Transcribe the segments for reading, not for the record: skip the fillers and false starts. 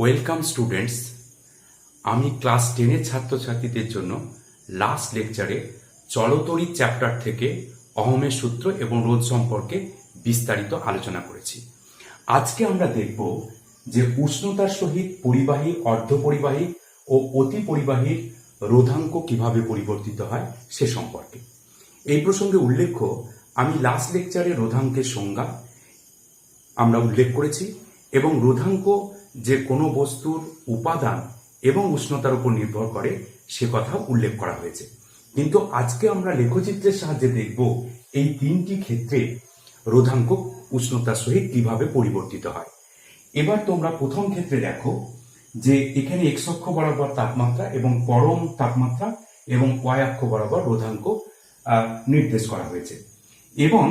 Welcome students. আমি class 10-এর ছাত্রছাত্রীদের জন্য লাস্ট লেকচারে চলতরিৎ চ্যাপ্টার থেকে অহমের সূত্র এবং রোধ সম্পর্কে বিস্তারিত আলোচনা করেছি। আজকে আমরা দেখব যে উষ্ণতার সহিত পরিবাহী, অর্ধপরিবাহী ও অতি পরিবাহীর রোধাঙ্ক কিভাবে পরিবর্তিত হয় সে সম্পর্কে। এই প্রসঙ্গে উল্লেখ্য, আমি লাস্ট লেকচারে রোধাঙ্কের সংজ্ঞা আমরা উল্লেখ করেছি এবং রোধাঙ্ক যে কোনো বস্তুর উপাদান এবং উষ্ণতার উপর নির্ভর করে সে কথা উল্লেখ করা হয়েছে। কিন্তু আজকে আমরা লেখচিত্রের সাহায্যে দেখব এই তিনটি ক্ষেত্রে রোধাঙ্ক উষ্ণতার সহিত কিভাবে পরিবর্তিত হয়। এবার তোমরা প্রথম ক্ষেত্রে দেখো যে এখানে এক্স অক্ষ বরাবর তাপমাত্রা এবং পরম তাপমাত্রা এবং ওয়াই অক্ষ বরাবর রোধাঙ্ক নির্দেশ করা হয়েছে এবং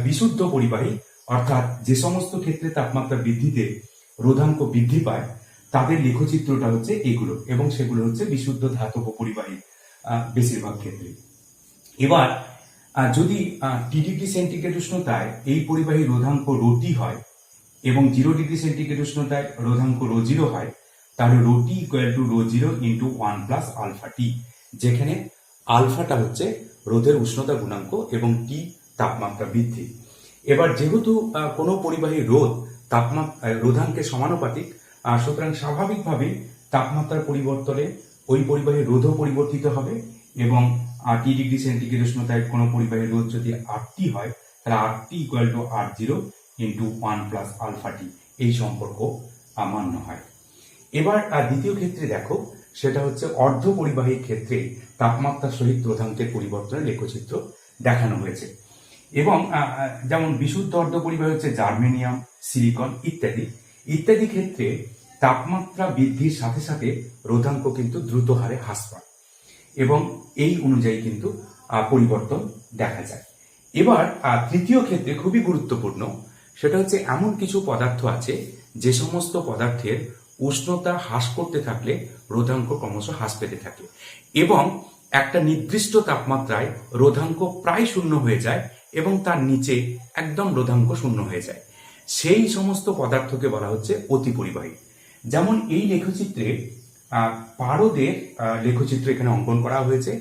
বিশুদ্ধ পরিবাহী অর্থাৎ যে সমস্ত ক্ষেত্রে তাপমাত্রা বৃদ্ধিতে রোধাঙ্ক বৃদ্ধি পায় তাদের লেখচিত্রটা হচ্ছে এগুলো, এবং সেগুলো হচ্ছে বিশুদ্ধ ধাতব পরিবাহী বেশিরভাগ ক্ষেত্রে। এবার যদি টি ডিগ্রি সেন্টিগ্রেড উষ্ণতায় এই পরিবাহী রোধাঙ্ক রোটি হয় এবং 0 ডিগ্রি সেন্টিগ্রেড উষ্ণতায় রোধাঙ্ক রো জিরো হয়, তাহলে rho T equal to rho zero into 1 plus alpha T, যেখানে আলফাটা হচ্ছে রোধের উষ্ণতা গুণাঙ্ক এবং টি তাপমাত্রা বৃদ্ধি। এবার যেহেতু কোনো পরিবাহী রোধ রোধাঙ্কের সমানুপাতিক, সুতরাং স্বাভাবিকভাবেই তাপমাত্রার পরিবর্তনে ওই পরিবাহীর রোধও পরিবর্তিত হবে এবং টি ডিগ্রি সেন্টিগ্রেড উষ্ণতায় কোনো পরিবাহী রোধ যদি আরটি হয় তাহলে RT equal to R zero into 1 plus alpha T, এই সম্পর্ক মান্য হয়। এবার দ্বিতীয় ক্ষেত্রে দেখো, সেটা হচ্ছে অর্ধ পরিবাহীর ক্ষেত্রে তাপমাত্রার সহিত রোধাঙ্কের পরিবর্তনের লেখচিত্র দেখানো হয়েছে এবং যেমন বিশুদ্ধ অর্ধ পরিবাহী হচ্ছে জার্মেনিয়াম, সিলিকন ইত্যাদি ক্ষেত্রে তাপমাত্রা বৃদ্ধির সাথে সাথে রোধাঙ্ক কিন্তু দ্রুত হারে হ্রাস পায় এবং এই অনুযায়ী কিন্তু পরিবর্তন দেখা যায়। এবার তৃতীয় ক্ষেত্রে খুবই গুরুত্বপূর্ণ, সেটা হচ্ছে এমন কিছু পদার্থ আছে যে সমস্ত পদার্থের উষ্ণতা হ্রাস করতে থাকলে রোধাঙ্ক ক্রমশ হ্রাস পেতে থাকে এবং একটা নির্দিষ্ট তাপমাত্রায় রোধাঙ্ক প্রায় শূন্য হয়ে যায় এবং তার নিচে একদম রোধাঙ্ক শূন্য হয়ে যায়। সেই সমস্ত পদার্থকে বলা হচ্ছে অতি পরিবাহী। যেমন এই লেখচিত্রে পারদের লেখচিত্র এখানে অঙ্কন করা হয়েছে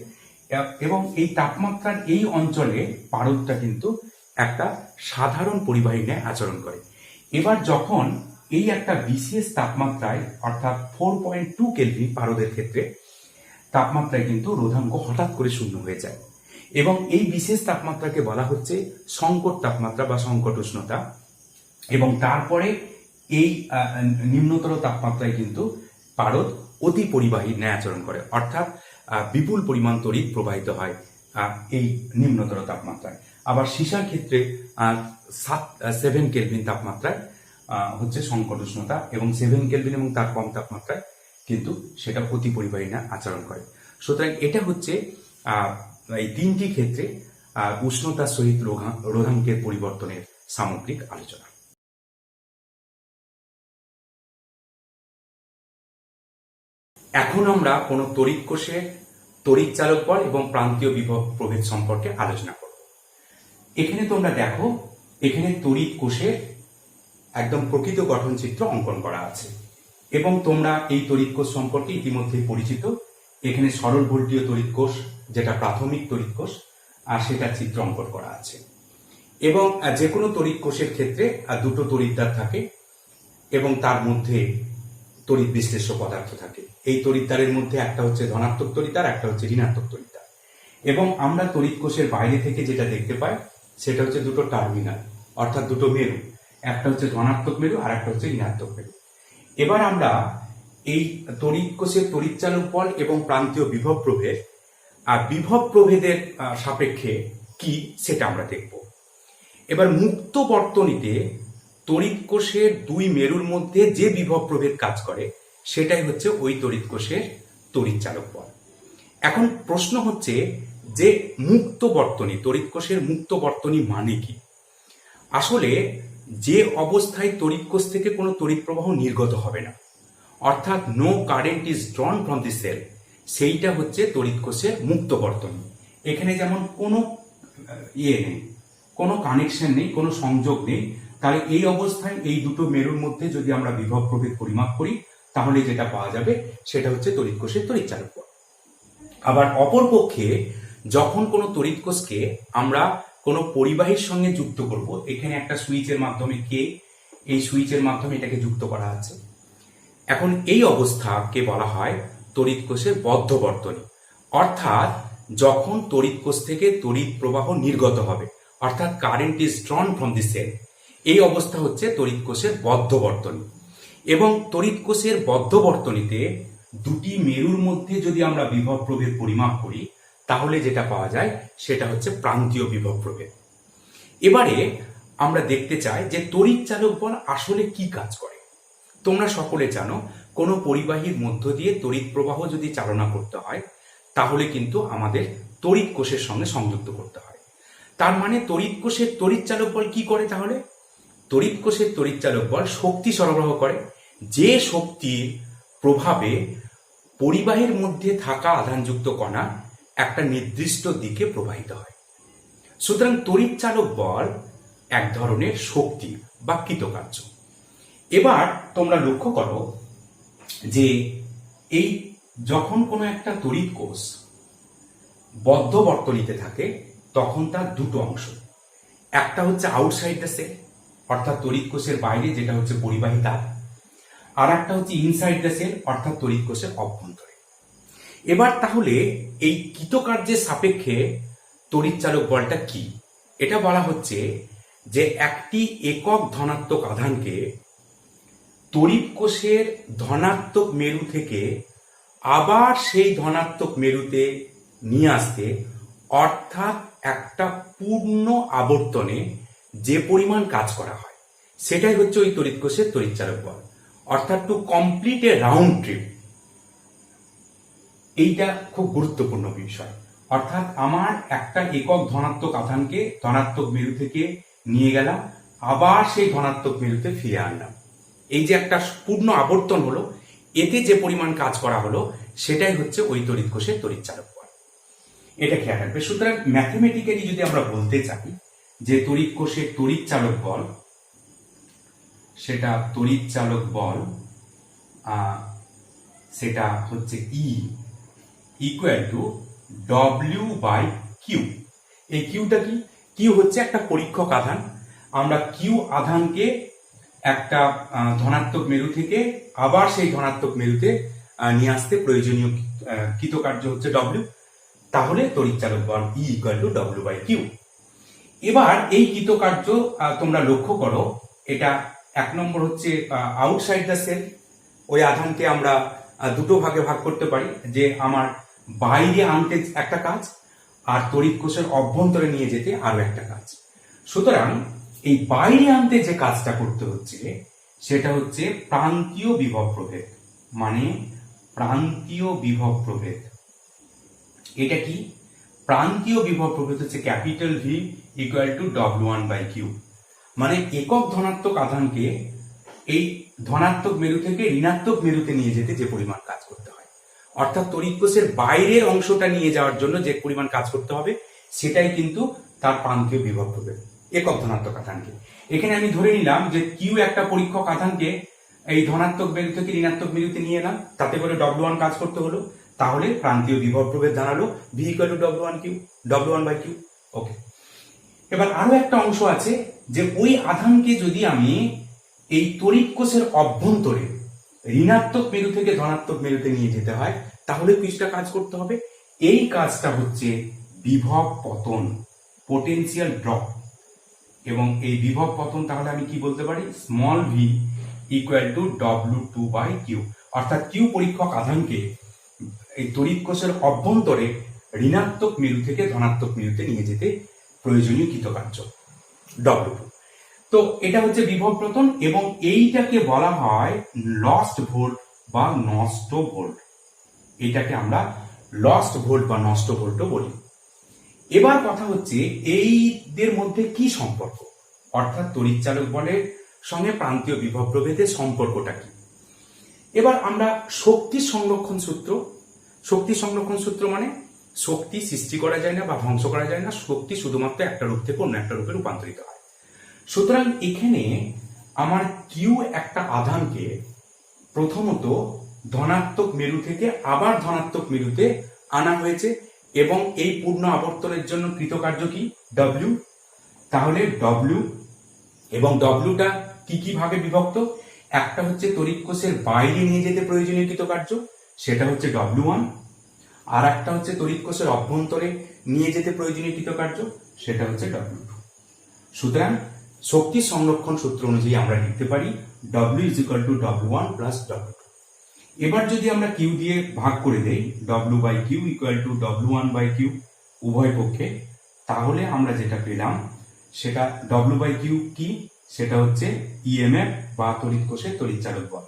এবং এই তাপমাত্রার এই অঞ্চলে পারদটা কিন্তু একটা সাধারণ পরিবাহী ন্যায় আচরণ করে। এবার যখন এই একটা বিশেষ তাপমাত্রায় অর্থাৎ 4.2 কেলভিন পারদের ক্ষেত্রে তাপমাত্রায় কিন্তু রোধাঙ্ক হঠাৎ করে শূন্য হয়ে যায় এবং এই বিশেষ তাপমাত্রাকে বলা হচ্ছে সংকট তাপমাত্রা বা সংকট উষ্ণতা, এবং তারপরে এই নিম্নতর তাপমাত্রায় কিন্তু পারদ অতি পরিবাহী ন্যায় আচরণ করে, অর্থাৎ বিপুল পরিমাণ তড়িৎ প্রবাহিত হয় এই নিম্নতর তাপমাত্রায়। আবার সীসার ক্ষেত্রে 7 কেলভিন তাপমাত্রায় হচ্ছে সংকট উষ্ণতা এবং 7 কেলভিন এবং তার কম তাপমাত্রায় কিন্তু সেটা অতি পরিবাহী ন্যায় আচরণ করে। সুতরাং এটা হচ্ছে এই তিনটি ক্ষেত্রে উষ্ণতার সহিত রোধাঙ্কের পরিবর্তনের সামগ্রিক আলোচনা। এখন আমরা কোনো তড়িৎ কোষের তড়িৎ চালক বল এবং প্রান্তীয় বিভব প্রভেদ সম্পর্কে আলোচনা করব। এখানে তোমরা দেখো, এখানে তড়িৎ কোষের একদম প্রকৃত গঠন চিত্র অঙ্কন করা আছে এবং তোমরা এই তড়িৎ কোষ সম্পর্কে ইতিমধ্যেই পরিচিত। এখানে সরল ভোল্টীয় তড়িৎ কোষ, যেটা প্রাথমিক তড়িৎ কোষ, আর সেটা চিত্র অঙ্কন করা আছে এবং যে কোনো তড়িৎ কোষের ক্ষেত্রে দুটো তড়িৎদ্বার থাকে এবং তার মধ্যে তড়িৎ বিশ্লেষ্য পদার্থ থাকে। এই তড়িৎদ্বারের মধ্যে একটা হচ্ছে ধনাত্মক তড়িৎদ্বার, একটা হচ্ছে ঋণাত্মক তড়িৎদ্বার এবং আমরা তড়িৎ কোষের বাইরে থেকে যেটা দেখতে পাই সেটা হচ্ছে দুটো টার্মিনাল, অর্থাৎ দুটো মেরু, একটা হচ্ছে ধনাত্মক মেরু আর একটা হচ্ছে ঋণাত্মক মেরু। এবার আমরা এই তড়িৎ কোষের তড়িৎ চালক বল এবং প্রান্তীয় বিভব প্রভেদ আর বিভব প্রভেদের সাপেক্ষে কি সেটা আমরা দেখব। এবার মুক্ত বর্তনীতে তড়িৎ কোষের দুই মেরুর মধ্যে যে বিভব প্রভেদ কাজ করে সেটাই হচ্ছে ওই তড়িৎ কোষের তড়িৎ চালক বল। এখন প্রশ্ন হচ্ছে যে মুক্ত বর্তনী, তড়িৎ কোষের মুক্ত বর্তনী মানে কি? আসলে যে অবস্থায় তড়িৎ কোষ থেকে কোনো তড়িৎ প্রবাহ নির্গত হবে না, অর্থাৎ no current is drawn from the cell, সেইটা হচ্ছে তড়িৎ কোষের মুক্ত বর্তনী। এখানে যেমন কোনো নেই, কোনো কানেকশন নেই, কোনো সংযোগ নেই, তাহলে এই অবস্থায় এই দুটো মেরুর মধ্যে যদি আমরা বিভব প্রভেদ পরিমাপ করি তাহলে যেটা পাওয়া যাবে সেটা হচ্ছে তড়িৎ কোষের তড়িৎচালক বল। আবার অপরপক্ষে যখন কোনো তড়িৎ কোষকে আমরা কোনো পরিবাহীর সঙ্গে যুক্ত করব, এখানে একটা সুইচের মাধ্যমে এই সুইচের মাধ্যমে এটাকে যুক্ত করা আছে, এখন এই অবস্থাকে বলা হয় তড়িৎ কোষের বদ্ধ বর্তনী। অর্থাৎ যখন তড়িৎ কোষ থেকে তড়িৎ প্রবাহ নির্গত হবে, অর্থাৎ current is drawn from the cell, এই অবস্থা হচ্ছে তড়িৎ কোষের বদ্ধ বর্তনী। এবং তড়িৎ কোষের বদ্ধ বর্তনীতে দুটি মেরুর মধ্যে যদি আমরা বিভব প্রভেদ পরিমাপ করি তাহলে যেটা পাওয়া যায় সেটা হচ্ছে প্রান্তীয় বিভব প্রভেদ। এবারে আমরা দেখতে চাই যে তড়িৎ চালক বল আসলে কি কাজ করে। তোমরা সকলে জানো কোনো পরিবাহীর মধ্য দিয়ে তড়িৎ প্রবাহ যদি চালনা করতে হয় তাহলে কিন্তু আমাদের তড়িৎ কোষের সঙ্গে সংযুক্ত করতে হয়। তার মানে তড়িৎ কোষের তড়িৎ চালক বল কি করে? তাহলে তড়িৎ কোষের তড়িৎ চালক বল শক্তি সরবরাহ করে, যে শক্তির প্রভাবে পরিবাহীর মধ্যে থাকা আধানযুক্ত কণা একটা নির্দিষ্ট দিকে প্রবাহিত হয়। সুতরাং তড়িৎ চালক বল এক ধরনের শক্তি বা কৃতকার্য। এবার তোমরা লক্ষ্য করো যে এই যখন কোনো একটা তড়িৎ কোষ বদ্ধ বর্তনীতে থাকে তখন তার দুটো অংশ, একটা হচ্ছে আউটসাইড দ্য সেল অর্থাৎ তড়িৎ কোষের বাইরে যেটা হচ্ছে পরিবাহী তার, আর একটা হচ্ছে ইনসাইড দ্য সেল অর্থাৎ তড়িৎ কোষের অভ্যন্তরে। এবার তাহলে এই কৃতকার্যের সাপেক্ষে তড়িৎ চালক বলটা কি? এটা বলা হচ্ছে যে একটি একক ধনাত্মক আধানকে তড়িৎ কোষের ধনাত্মক মেরু থেকে আবার সেই ধনাত্মক মেরুতে নিয়ে আসতে, অর্থাৎ একটা পূর্ণ আবর্তনে যে পরিমাণ কাজ করা হয় সেটাই হচ্ছে ওই তড়িৎ কোষের তড়িৎচালক বল, অর্থাৎ to complete A round trip. এইটা খুব গুরুত্বপূর্ণ বিষয়। অর্থাৎ আমার একটা একক ধনাত্মক আধানকে ধনাত্মক মেরু থেকে নিয়ে গেলাম, আবার সেই ধনাত্মক মেরুতে ফিরে আনলাম, এই যে একটা পূর্ণ আবর্তন হলো, এতে যে পরিমাণ কাজ করা হলো সেটাই হচ্ছে ওই তড়িৎ কোষের তড়িৎচালক বল। এটা খেয়াল রাখবে। সুতরাং ম্যাথমেটিক্যালি যদি আমরা বলতে চাই যে তড়িৎ কোষের তড়িৎচালক বল, সেটা তড়িৎচালক বল সেটা হচ্ছে E equal to W by Q. এই কিউটা কি? কিউ হচ্ছে একটা পরীক্ষক আধান। আমরা কিউ আধানকে একটা ধনাত্মক মেরু থেকে আবার সেই ধনাত্মক মেরুতে নিয়ে আসতে প্রয়োজনীয় কৃতকার্য হচ্ছে ডব্লিউ। তাহলে তড়িৎচালক বল E equal to W by Q. এবার এই কৃতকার্য তোমরা লক্ষ্য করো, এটা এক নম্বর হচ্ছে আউটসাইড দ্য সেল। ওই আধানকে আমরা দুটো ভাগে ভাগ করতে পারি, যে আমার বাইরে আনতে একটা কাজ আর তড়িৎ কোষের অভ্যন্তরে নিয়ে যেতে আরো একটা কাজ। সুতরাং এই বাইরে আনতে যে কাজটা করতে হচ্ছে সেটা হচ্ছে প্রান্তীয় বিভব প্রভেদ, মানে প্রান্তীয় বিভব প্রভেদ। এটা কি? প্রান্তীয় বিভব প্রভেদ হচ্ছে capital V equal to W one by Q. মানে একক ধনাত্মক আধানকে এই ধনাত্মক মেরু থেকে ঋণাত্মক মেরুতে নিয়ে যেতে যে পরিমাণ কাজ করতে হয়, অর্থাৎ তড়িৎ কোষের বাইরের অংশটা নিয়ে যাওয়ার জন্য যে পরিমাণ কাজ করতে হবে সেটাই কিন্তু তার প্রান্তীয় বিভব প্রভেদ একক ধনাত্মক আধানকে। এখানে আমি ধরে নিলাম যে কিউ একটা পরীক্ষক আধানকে এই ধনাত্মক মেরু থেকে ঋণাত্মক মেরুতে নিয়ে এলাম, তাতে করে ডব্লিউ1 কাজ করতে হলো, তাহলে প্রান্তীয় বিভব প্রভেদ দাঁড়ালো V equal to W one by Q. Okay, এবার আরো একটা অংশ আছে যে ওই আধানকে যদি আমি এই তড়িৎ কোষের অভ্যন্তরে ঋণাত্মক মেরু থেকে ধনাত্মক মেরুতে নিয়ে যেতে হয়, তাহলে কিসটা কাজ করতে হবে? এই কাজটা হচ্ছে বিভব পতন, পোটেনশিয়াল ড্রপ। এবং এই বিভব পতন তাহলে আমি কি বলতে পারি? Small V equal to W two by Q. অর্থাৎ কিউ পরীক্ষক আধানকে এই তড়িৎ কোষের অভ্যন্তরে ঋণাত্মক মেরু থেকে ধনাত্মক মেরুতে নিয়ে যেতে প্রয়োজনীয় কৃতকার্য ডব্লিউ2। তো এটা হচ্ছে বিভব পতন, এবং এইটাকে বলা হয় লস্ট ভোল্ট বা নষ্ট ভোল্ট। এটাকে আমরা লস্ট ভোল্ট বা নষ্ট ভোল্টও বলি। এবার কথা হচ্ছে এইদের মধ্যে কি সম্পর্ক, অর্থাৎ তড়িৎচালক বলের সঙ্গে প্রান্তীয় বিভব প্রভেদের সম্পর্কটা কি। এবার আমরা শক্তি সংরক্ষণ সূত্র মানে শক্তি সৃষ্টি করা যায় না বা ধ্বংস করা যায় না, শক্তি শুধুমাত্র একটা রূপ থেকে অন্য একটা রূপে রূপান্তরিত হয়। সুতরাং এখানে আমার কিউ একটা আধানকে প্রথমত ধনাত্মক মেরু থেকে আবার ধনাত্মক মেরুতে আনা হয়েছে এবং এই পূর্ণ আবর্তনের জন্য কৃতকার্য কি ডব্লিউ। তাহলে ডব্লিউ এবং ডব্লিউটা কি কি ভাগে বিভক্ত, একটা হচ্ছে তড়িৎ কোষের বাইরে নিয়ে যেতে প্রয়োজনীয় কৃতকার্য, সেটা হচ্ছে ডব্লিউ1, আর একটা হচ্ছে তড়িৎ কোষের অভ্যন্তরে নিয়ে যেতে প্রয়োজনীয় কৃতকার্য, সেটা হচ্ছে ডব্লিউ2। সুতরাং শক্তি সংরক্ষণ সূত্র অনুযায়ী আমরা লিখতে পারি W is equal to W one plus W two. এবার যদি আমরা কিউ দিয়ে ভাগ করে দেই W by Q equal to W one by Q উভয় পক্ষে, তাহলে আমরা যেটা পেলাম সেটা ডব্লিউ বাই কিউ কি, সেটা হচ্ছে ইএমএফ বা তড়িৎ কোষের তড়িৎচালক বল,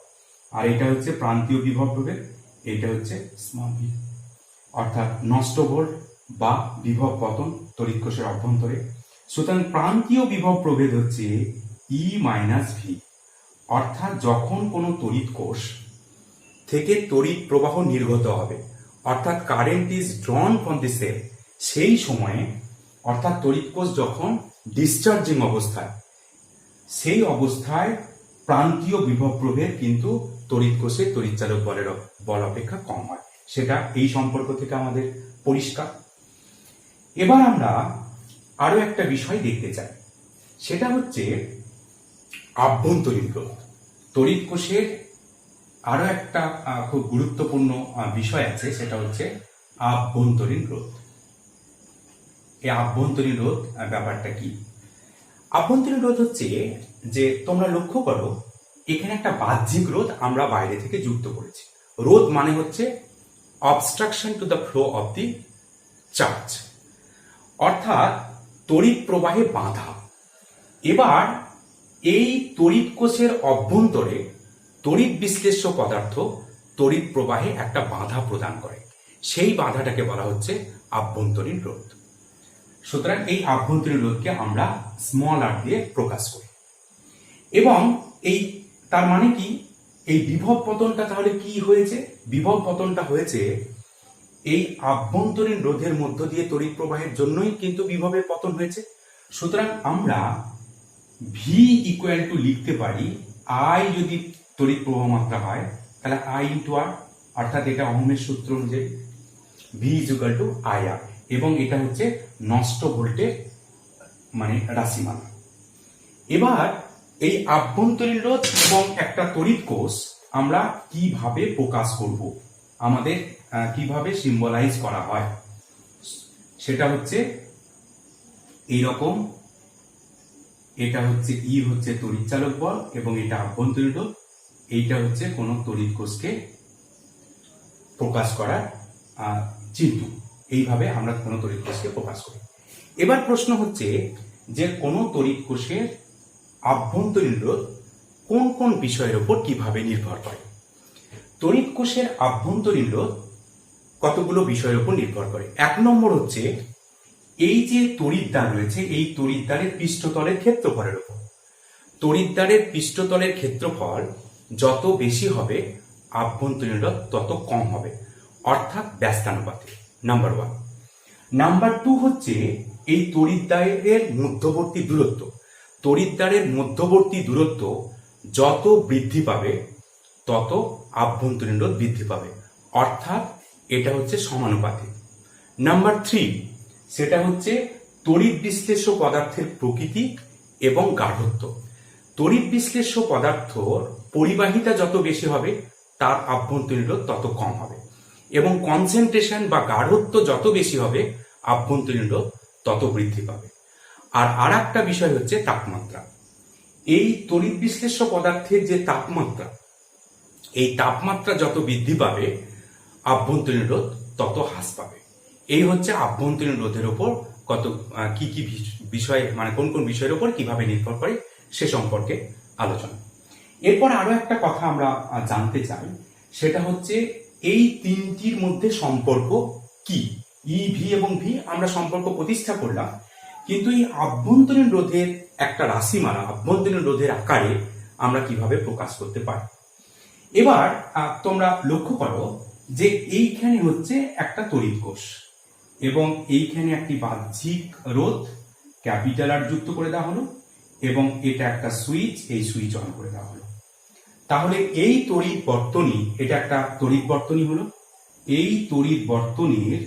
আর এটা হচ্ছে প্রান্তীয় বিভব প্রভেদ, এটা হচ্ছে স্মল ভি, অর্থাৎ নষ্ট ভোল্ট বা বিভব পতন তড়িৎ কোষের অভ্যন্তরে। সুতরাং প্রান্তীয় বিভব প্রভেদ হচ্ছে ই মাইনাস ভি, অর্থাৎ যখন কোনো তড়িৎ কোষ থেকে তড়িৎ প্রবাহ নির্গত হবে, অর্থাৎ current is drawn from the cell, সেই সময়ে অর্থাৎ তড়িৎ কোষ যখন ডিসচার্জিং অবস্থায়, সেই অবস্থায় প্রান্তীয় বিভব প্রভেদ কিন্তু তড়িৎ কোষের তড়িৎচালক বলের বল অপেক্ষা কম হয়, সেটা এই সম্পর্ক থেকে আমাদের পরিষ্কার। এবার আমরা আরো একটা বিষয় দেখতে চাই, সেটা হচ্ছে আভ্যন্তরীণ রোধ। তড়িৎ কোষের আরো একটা খুব গুরুত্বপূর্ণ বিষয় আছে, সেটা হচ্ছে আভ্যন্তরীণ রোধ। এই আভ্যন্তরীণ রোধ ব্যাপারটা কি? আভ্যন্তরীণ রোধ হচ্ছে যে তোমরা লক্ষ্য করো এখানে একটা বাহ্যিক রোধ আমরা বাইরে থেকে যুক্ত করেছি। রোধ মানে হচ্ছে obstruction to the flow of the charge, অর্থাৎ তড়িৎ প্রবাহে বাধা। এবার এই তড়িৎ কোষের অভ্যন্তরে তড়িৎ বিশ্লেষ্য পদার্থ তড়িৎ প্রবাহে একটা বাধা প্রদান করে, সেই বাধাটাকে বলা হচ্ছে আভ্যন্তরীণ রোধ। সুতরাং এই আভ্যন্তরীণ রোধকে আমরা স্মল আর দিয়ে প্রকাশ করি। এবং এই তার মানে কি, এই বিভব পতনটা তাহলে কি হয়েছে? বিভব পতনটা হয়েছে এই আভ্যন্তরীণ রোধের মধ্য দিয়ে তড়িৎ প্রবাহের জন্যই কিন্তু বিভবের পতন হয়েছে। সুতরাং আমরা ভি ইকুয়াল টু লিখতে পারি, আই যদি তড়িৎ প্রবাহ মাত্রা হয় তাহলে আই ইন্টু আর, অর্থাৎ এটা ওহমের সূত্র অনুযায়ী V is equal to I R, এবং এটা হচ্ছে নষ্ট ভোল্টের মানে রাশিমালা। এবার এই আভ্যন্তরীণ রোধ এবং একটা তড়িৎ কোষ আমরা কিভাবে প্রকাশ করব, আমাদের কিভাবে সিম্বলাইজ করা হয়, সেটা হচ্ছে এইরকম। এটা হচ্ছে ই হচ্ছে তড়িৎচালক বল এবং এটা আভ্যন্তরীণ রোধ, এইটা হচ্ছে কোন তড়িৎ কোষকে প্রকাশ করার চিহ্ন। এইভাবে আমরা কোন তড়িৎ কোষকে প্রকাশ করি। এবার প্রশ্ন হচ্ছে যে কোন তড়িৎ কোষের আভ্যন্তরীণ রোধ কোন কোন বিষয়ের উপর কিভাবে নির্ভর করে। তড়িৎ কোষের আভ্যন্তরীণ রোধ কতগুলো বিষয়ের উপর নির্ভর করে। এক নম্বর হচ্ছে এই যে তড়িৎদ্বার রয়েছে, এই তড়িৎদ্বারের পৃষ্ঠতলের ক্ষেত্রফলের উপর। তড়িৎদ্বারের পৃষ্ঠতলের ক্ষেত্রফল যত বেশি হবে আভ্যন্তরীণ রোধ তত কম হবে, অর্থাৎ ব্যস্তানুপাতিক, নাম্বার ওয়ান। নাম্বার টু হচ্ছে এই তড়িৎদ্বারের মধ্যবর্তী দূরত্ব। তড়িৎদ্বারের মধ্যবর্তী দূরত্ব যত বৃদ্ধি পাবে তত আভ্যন্তরীণ রোধ বৃদ্ধি পাবে, অর্থাৎ এটা হচ্ছে সমানুপাতিক। নাম্বার থ্রি, সেটা হচ্ছে তড়িৎ বিশ্লেষ্য পদার্থের প্রকৃতি এবং গাঢ়ত্ব। তড়িৎ বিশ্লেষ্য পদার্থর পরিবাহিতা যত বেশি হবে তার আভ্যন্তরীণ রোধ তত কম হবে, এবং কনসেন্ট্রেশন বা গাঢ়ত্ব যত বেশি হবে আভ্যন্তরীণ রোধ তত বৃদ্ধি পাবে। আর একটা বিষয় হচ্ছে তাপমাত্রা। এই তড়িৎ বিশ্লেষ্য পদার্থের যে তাপমাত্রা, এই তাপমাত্রা যত বৃদ্ধি পাবে আভ্যন্তরীণ রোধ তত হ্রাস পাবে। এই হচ্ছে আভ্যন্তরীণ রোধের উপর কত কি কি বিষয়, মানে কোন কোন বিষয়ের উপর কিভাবে নির্ভর করে সে সম্পর্কে আলোচনা। এরপর আরো একটা কথা আমরা জানতে চাই, সেটা হচ্ছে এই তিনটির মধ্যে সম্পর্ক কি। ই ভি এবং ভি আমরা সম্পর্ক প্রতিষ্ঠা করলাম, কিন্তু এই আভ্যন্তরীণ রোধের একটা রাশিমালা, আভ্যন্তরীণ রোধের আকারে আমরা কিভাবে প্রকাশ করতে পারি। এবার তোমরা লক্ষ্য করো যে এইখানে হচ্ছে একটা তড়িৎ কোষ এবং এইখানে একটি বাহ্যিক রোধ ক্যাপিটাল আর যুক্ত করে দেওয়া হলো, এবং এটা একটা সুইচ, এই সুইচ অন করে দেওয়া হলো। তাহলে এই তড়িৎ বর্তনী, এটা একটা তড়িৎ বর্তনী হলো। এই তড়িৎ বর্তনীর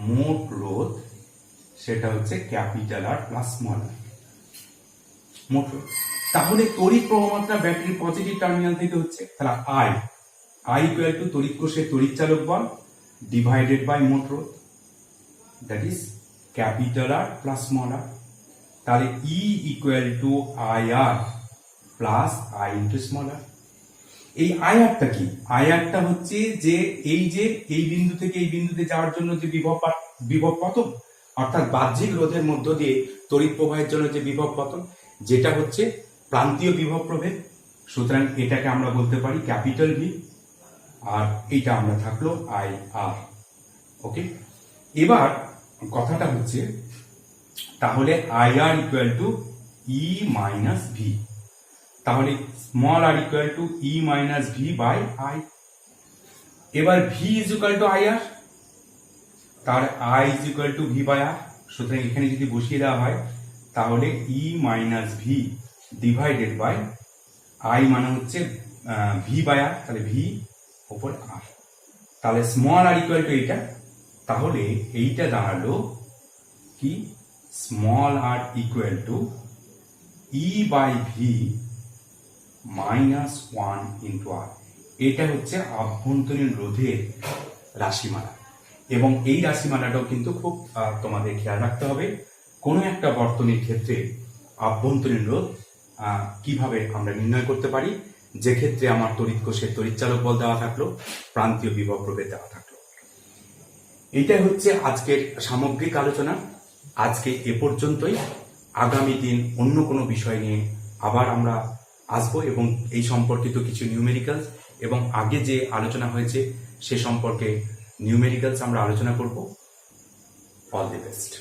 মোট রোধ সেটা হচ্ছে ক্যাপিটাল আর প্লাস স্মল আর, মোট রোধ। তাহলে তড়িৎ প্রবাহমাত্রা ব্যাটারির পজিটিভ টার্মিনাল থেকে হচ্ছে, তাহলে I ইকুয়াল টু তড়িৎ কোষের তড়িৎচালক বল ডিভাইডেড বাই মোট রোধ, that is capital R plus small R. তাহলে E equal to IR plus I into small R. এই আইআরটা কি? আইআরটা হচ্ছে যে এই বিন্দু থেকে এই বিন্দুতে যাওয়ার জন্য যে বিভব পতন, অর্থাৎ বাহ্যিক রোধের মধ্য দিয়ে তড়িৎ প্রবাহের জন্য যে বিভব পতন, যেটা হচ্ছে প্রান্তীয় বিভব প্রভেদ। সুতরাং এটাকে আমরা বলতে পারি ক্যাপিটাল ভি, আর এইটা আমরা থাকলো IR। ওকে, এবার কথাটা হচ্ছে তাহলে IR equal to E minus V, তাহলে small R equal to E minus V by I। এবার V is equal to IR, তাহলে I is equal to V by R। সুতরাং এখানে যদি বসিয়ে দেওয়া হয় তাহলে E minus V divided by I মানে হচ্ছে ভি বাই R, তাহলে ভি ওপর R। তাহলে স্মল আর ইকুয়াল টু এইটা, তাহলে এইটা দাঁড়ালো কি small R equal to E by V minus 1 into R। এটা হচ্ছে আভ্যন্তরীণ রোধের রাশিমালা, এবং এই রাশিমালাটাও কিন্তু খুব তোমাদের খেয়াল রাখতে হবে। কোনো একটা বর্তনীর ক্ষেত্রে আভ্যন্তরীণ রোধ কিভাবে আমরা নির্ণয় করতে পারি, যে ক্ষেত্রে আমার তড়িৎ কোষের তড়িৎচালক বল দেওয়া থাকলো, প্রান্তীয় বিভব প্রভেদ দেওয়া থাকলো। এটাই হচ্ছে আজকের সামগ্রিক আলোচনা। আজকে এ পর্যন্তই। আগামী দিন অন্য কোনো বিষয় নিয়ে আবার আমরা আসবো, এবং এই সম্পর্কিত কিছু নিউমেরিক্যালস এবং আগে যে আলোচনা হয়েছে সে সম্পর্কে নিউমেরিক্যালস আমরা আলোচনা করব। All the best.